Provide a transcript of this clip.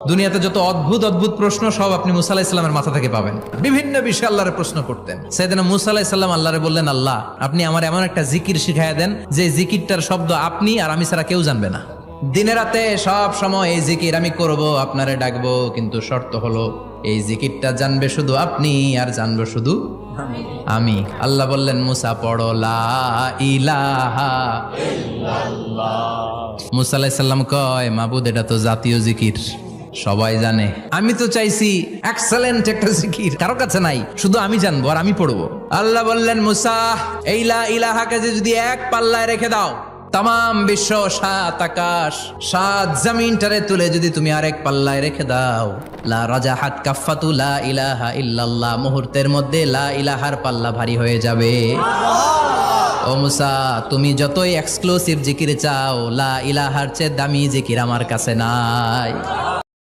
দুনিয়াতে যত অদ্ভুত অদ্ভুত প্রশ্ন সব আপনি মুসা আলাহিস সাল্লামের মাথা থেকে পাবেন। বিভিন্ন বিষয়ে আল্লাহরে প্রশ্ন করতেন। সাইয়েদনা মুসা আলাহিস সাল্লাম আল্লাহরে বললেন, আল্লাহ আপনি আমার এমন একটা জিকির শিখাইয়া দেন যে জিকিরটার শব্দ আপনি আর আমি ছাড়া কেউ জানবে না। দিনে রাতে সব সময় এই জিকির আমি করব, আপনারে ডাকবো, কিন্তু শর্ত হলো এই জিকিরটা জানবে শুধু আপনি আর জানবো শুধু আমি। আল্লাহ বললেন, মুসা পড়ো লা ইলাহা ইল্লাল্লাহ। মুসা আলাইহিস সালাম কয়, মাবুদ এটা তো জাতীয় জিকির, সবাই জানে। আমি তো চাইছি এক্সেলেন্ট একটা জিকির, কারো কাছে নাই, শুধু আমি জানবো আর আমি পড়বো। আল্লাহ বললেন, মুসা এই লা ইলাহাকে যদি এক পাল্লায় রেখে দাও, তাম বিশ্ব, সাত আকাশ, সাত জমিনটারে তুলে যদি তুমি আরেক পাল্লায় রেখে দাও, লা রাজাহাত কাফাতু লা ইলাহা ইল্লাল্লাহ, মুহূর্তের মধ্যে লা ইলাহার পাল্লা ভারী হয়ে যাবে। ও মুসা, তুমি যতই এক্সক্লুসিভ জিকির চাও, লা ইলাহার চেয়ে দামি জিকির আমার কাছে নাই।